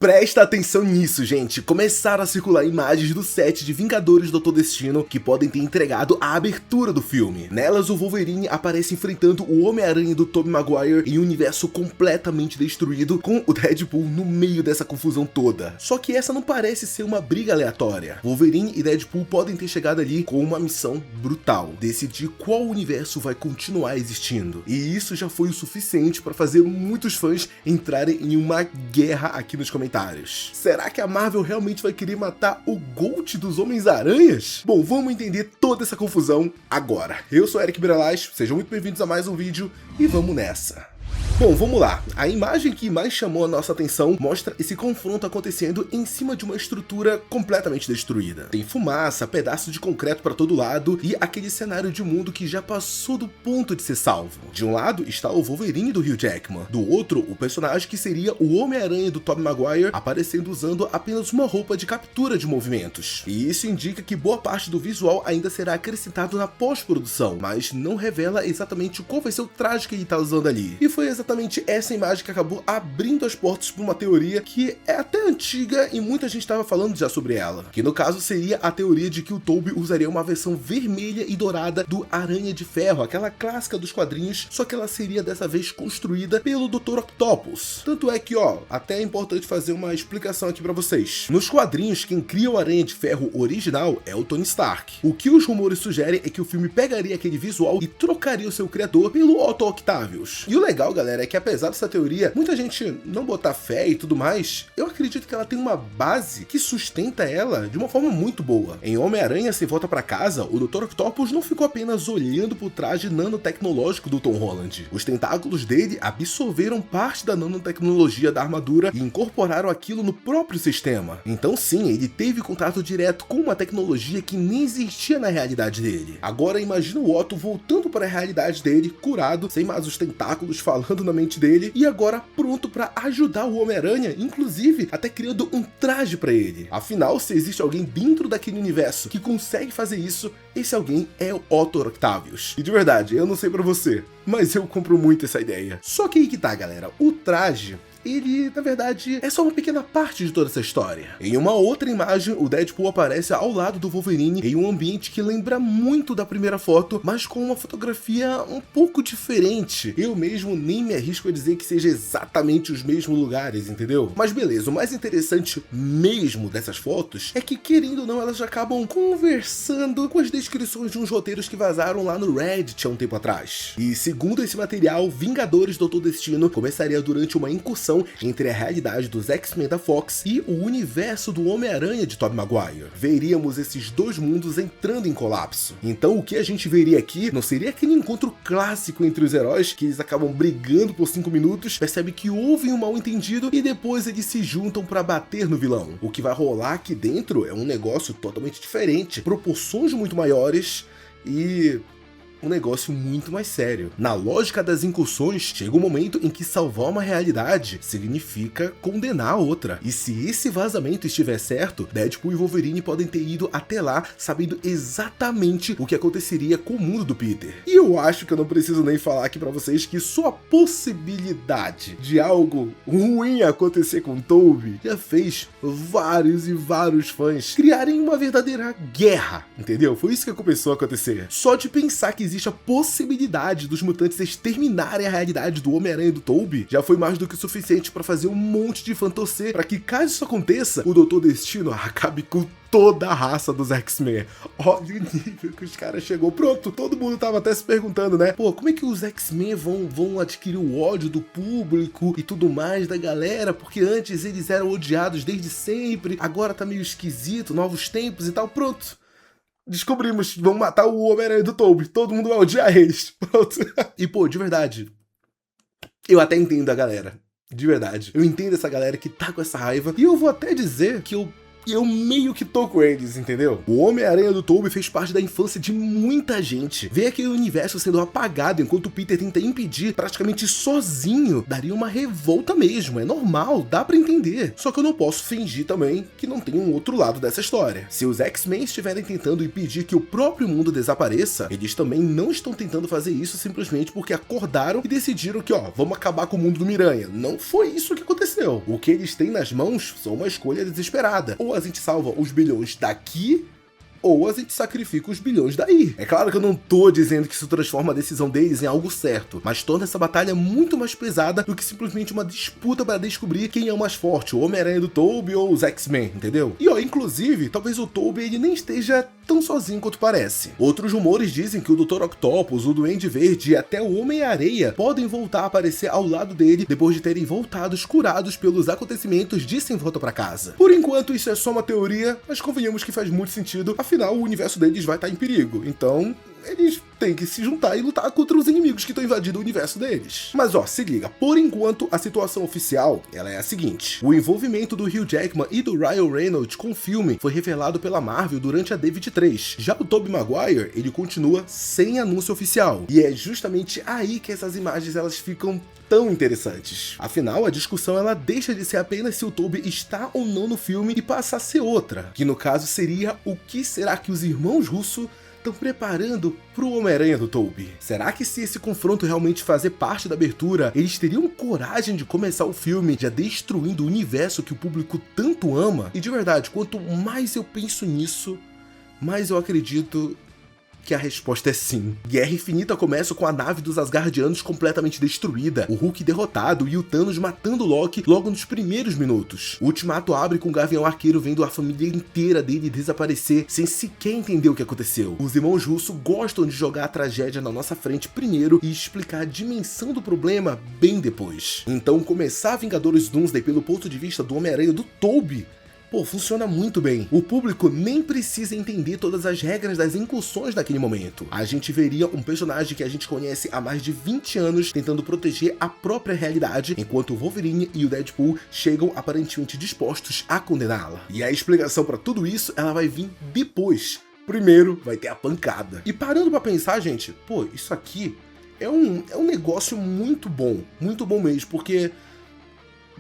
Presta atenção nisso, gente. Começaram a circular imagens do set de Vingadores Doutor Destino que podem ter entregado a abertura do filme. Nelas, o Wolverine aparece enfrentando o Homem-Aranha do Tobey Maguire em um universo completamente destruído, com o Deadpool no meio dessa confusão toda. Só que essa não parece ser uma briga aleatória. Wolverine e Deadpool podem ter chegado ali com uma missão brutal: decidir qual universo vai continuar existindo. E isso já foi o suficiente para fazer muitos fãs entrarem em uma guerra aqui nos comentários. Será que a Marvel realmente vai querer matar o GOAT dos Homens-Aranhas? Bom, vamos entender toda essa confusão agora. Eu sou Eric Biralaz, sejam muito bem-vindos a mais um vídeo e vamos nessa. Bom, vamos lá. A imagem que mais chamou a nossa atenção mostra esse confronto acontecendo em cima de uma estrutura completamente destruída. Tem fumaça, pedaços de concreto para todo lado e aquele cenário de mundo que já passou do ponto de ser salvo. De um lado está o Wolverine do Hugh Jackman, do outro o personagem que seria o Homem-Aranha do Tobey Maguire, aparecendo usando apenas uma roupa de captura de movimentos. E isso indica que boa parte do visual ainda será acrescentado na pós-produção, mas não revela exatamente qual vai ser o traje que ele está usando ali. E foi exatamente essa imagem que acabou abrindo as portas para uma teoria que é até antiga e muita gente estava falando já sobre ela, que no caso seria a teoria de que o Tobey usaria uma versão vermelha e dourada do Aranha de Ferro, aquela clássica dos quadrinhos, só que ela seria dessa vez construída pelo Dr. Octopus. Tanto é que, até é importante fazer uma explicação aqui para vocês. Nos quadrinhos, quem cria o Aranha de Ferro original é o Tony Stark. O que os rumores sugerem é que o filme pegaria aquele visual e trocaria o seu criador pelo Otto Octavius. E o legal, galera, é que apesar dessa teoria muita gente não botar fé e tudo mais, eu acredito que ela tem uma base que sustenta ela de uma forma muito boa. Em Homem-Aranha Sem Volta Pra Casa, o Dr. Octopus não ficou apenas olhando pro traje nanotecnológico do Tom Holland. Os tentáculos dele absorveram parte da nanotecnologia da armadura e incorporaram aquilo no próprio sistema. Então sim, ele teve contato direto com uma tecnologia que nem existia na realidade dele. Agora imagina o Otto voltando para a realidade dele, curado, sem mais os tentáculos falando na mente dele e agora pronto para ajudar o Homem-Aranha, inclusive até criando um traje para ele. Afinal, se existe alguém dentro daquele universo que consegue fazer isso, esse alguém é o Otto Octavius. E de verdade, eu não sei pra você, mas eu compro muito essa ideia. Só que aí que tá, galera, o traje, ele, na verdade, é só uma pequena parte de toda essa história. Em uma outra imagem, o Deadpool aparece ao lado do Wolverine em um ambiente que lembra muito da primeira foto, mas com uma fotografia um pouco diferente. Eu mesmo nem me arrisco a dizer que seja exatamente os mesmos lugares, entendeu? Mas beleza, o mais interessante mesmo dessas fotos é que, querendo ou não, elas acabam conversando com as descrições de uns roteiros que vazaram lá no Reddit há um tempo atrás. E segundo esse material, Vingadores Doutor Destino começaria durante uma incursão entre a realidade dos X-Men da Fox e o universo do Homem-Aranha de Tobey Maguire. Veríamos esses dois mundos entrando em colapso. Então o que a gente veria aqui não seria aquele encontro clássico entre os heróis que eles acabam brigando por 5 minutos, percebe que houve um mal-entendido e depois eles se juntam para bater no vilão. O que vai rolar aqui dentro é um negócio totalmente diferente, proporções muito maiores e um negócio muito mais sério. Na lógica das incursões, chega um momento em que salvar uma realidade significa condenar a outra. E se esse vazamento estiver certo, Deadpool e Wolverine podem ter ido até lá sabendo exatamente o que aconteceria com o mundo do Peter. E eu acho que eu não preciso nem falar aqui pra vocês que só a possibilidade de algo ruim acontecer com Tobey já fez vários e vários fãs criarem uma verdadeira guerra, entendeu? Foi isso que começou a acontecer. Só de pensar que existe a possibilidade dos mutantes exterminarem a realidade do Homem-Aranha e do Tobey já foi mais do que o suficiente para fazer um monte de fã torcer para que, caso isso aconteça, o Doutor Destino acabe com toda a raça dos X-Men. Olha o nível que os caras chegou. Pronto, todo mundo tava até se perguntando, né? Pô, como é que os X-Men vão adquirir o ódio do público e tudo mais da galera? Porque antes eles eram odiados desde sempre, agora tá meio esquisito, novos tempos e tal. Pronto. Descobrimos, vão matar o Homem-Aranha do Tobey. Todo mundo vai odiar eles. Pronto. E pô, de verdade, eu até entendo a galera. De verdade. Eu entendo essa galera que tá com essa raiva. E eu vou até dizer que eu eu meio que tô com eles, entendeu? O Homem-Aranha do Tobey fez parte da infância de muita gente. Ver aquele universo sendo apagado enquanto o Peter tenta impedir praticamente sozinho daria uma revolta mesmo, é normal, dá pra entender. Só que eu não posso fingir também que não tem um outro lado dessa história. Se os X-Men estiverem tentando impedir que o próprio mundo desapareça, eles também não estão tentando fazer isso simplesmente porque acordaram e decidiram que, vamos acabar com o mundo do Miranha. Não foi isso que aconteceu. O que eles têm nas mãos são uma escolha desesperada. Ou a gente salva os bilhões daqui, ou a gente sacrifica os bilhões daí. É claro que eu não tô dizendo que isso transforma a decisão deles em algo certo, mas torna essa batalha muito mais pesada do que simplesmente uma disputa para descobrir quem é o mais forte, o Homem-Aranha do Tobey ou os X-Men, entendeu? E inclusive, talvez o Tobey ele nem esteja tão sozinho quanto parece. Outros rumores dizem que o Dr. Octopus, o Duende Verde e até o Homem-Areia podem voltar a aparecer ao lado dele depois de terem voltado curados pelos acontecimentos de Sem Volta pra Casa. Por enquanto isso é só uma teoria, mas convenhamos que faz muito sentido, afinal o universo deles vai estar em perigo, então eles têm que se juntar e lutar contra os inimigos que estão invadindo o universo deles. Mas se liga, por enquanto a situação oficial ela é a seguinte: o envolvimento do Hugh Jackman e do Ryan Reynolds com o filme foi revelado pela Marvel durante a D23. Já o Tobey Maguire, ele continua sem anúncio oficial, e é justamente aí que essas imagens elas ficam tão interessantes. Afinal, a discussão ela deixa de ser apenas se o Tobey está ou não no filme e passa a ser outra, que no caso seria o que será que os irmãos Russo estão preparando pro Homem-Aranha do Tobey. Será que se esse confronto realmente fazer parte da abertura, eles teriam coragem de começar o filme já destruindo o universo que o público tanto ama? E de verdade, quanto mais eu penso nisso, mais eu acredito que a resposta é sim. Guerra Infinita começa com a nave dos Asgardianos completamente destruída, o Hulk derrotado e o Thanos matando Loki logo nos primeiros minutos. O Ultimato abre com o Gavião Arqueiro vendo a família inteira dele desaparecer sem sequer entender o que aconteceu. Os irmãos Russo gostam de jogar a tragédia na nossa frente primeiro e explicar a dimensão do problema bem depois. Então começar Vingadores Doomsday pelo ponto de vista do Homem-Aranha do Tobey, funciona muito bem. O público nem precisa entender todas as regras das incursões naquele momento. A gente veria um personagem que a gente conhece há mais de 20 anos tentando proteger a própria realidade, enquanto o Wolverine e o Deadpool chegam aparentemente dispostos a condená-la. E a explicação para tudo isso, ela vai vir depois. Primeiro vai ter a pancada. E parando pra pensar, gente, isso aqui é um negócio muito bom mesmo, porque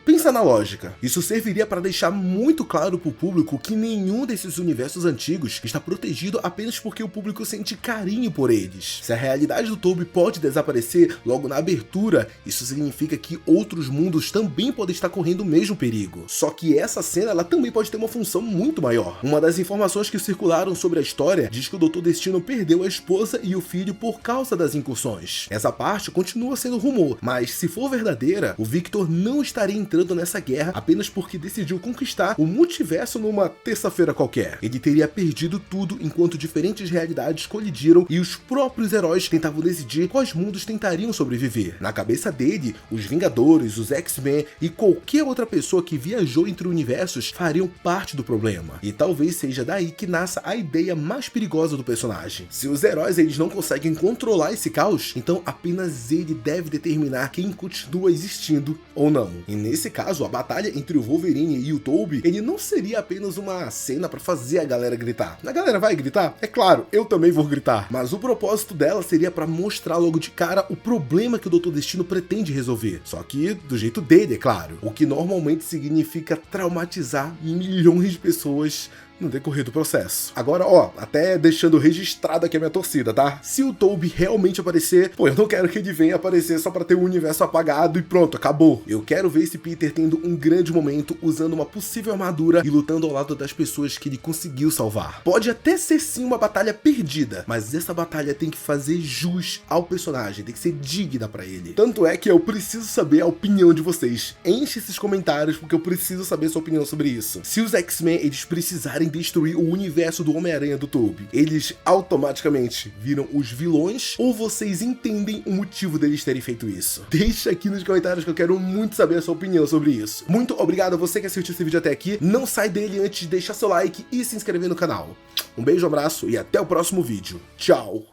pensa na lógica. Isso serviria para deixar muito claro pro público que nenhum desses universos antigos está protegido apenas porque o público sente carinho por eles. Se a realidade do Tobey pode desaparecer logo na abertura, isso significa que outros mundos também podem estar correndo o mesmo perigo. Só que essa cena ela também pode ter uma função muito maior. Uma das informações que circularam sobre a história diz que o Dr. Destino perdeu a esposa e o filho por causa das incursões. Essa parte continua sendo rumor, mas se for verdadeira, o Victor não estaria entrando nessa guerra apenas porque decidiu conquistar o multiverso numa terça-feira qualquer. Ele teria perdido tudo enquanto diferentes realidades colidiram e os próprios heróis tentavam decidir quais mundos tentariam sobreviver. Na cabeça dele, os Vingadores, os X-Men e qualquer outra pessoa que viajou entre universos fariam parte do problema. E talvez seja daí que nasça a ideia mais perigosa do personagem. Se os heróis eles não conseguem controlar esse caos, então apenas ele deve determinar quem continua existindo ou não. E nesse caso, a batalha entre o Wolverine e o Tobey, ele não seria apenas uma cena pra fazer a galera gritar. A galera vai gritar? É claro, eu também vou gritar. Mas o propósito dela seria pra mostrar logo de cara o problema que o Dr. Destino pretende resolver. Só que do jeito dele, é claro. O que normalmente significa traumatizar milhões de pessoas no decorrer do processo. Agora, até deixando registrado aqui a minha torcida, tá? Se o Tobey realmente aparecer, eu não quero que ele venha aparecer só pra ter o universo apagado e pronto, acabou. Eu quero ver esse Peter tendo um grande momento usando uma possível armadura e lutando ao lado das pessoas que ele conseguiu salvar. Pode até ser sim uma batalha perdida, mas essa batalha tem que fazer jus ao personagem, tem que ser digna pra ele. Tanto é que eu preciso saber a opinião de vocês. Enche esses comentários porque eu preciso saber sua opinião sobre isso. Se os X-Men eles precisarem destruir o universo do Homem-Aranha do Tobey, eles automaticamente viram os vilões ou vocês entendem o motivo deles terem feito isso? Deixa aqui nos comentários que eu quero muito saber a sua opinião sobre isso. Muito obrigado a você que assistiu esse vídeo até aqui. Não sai dele antes de deixar seu like e se inscrever no canal. Um beijo, abraço e até o próximo vídeo. Tchau!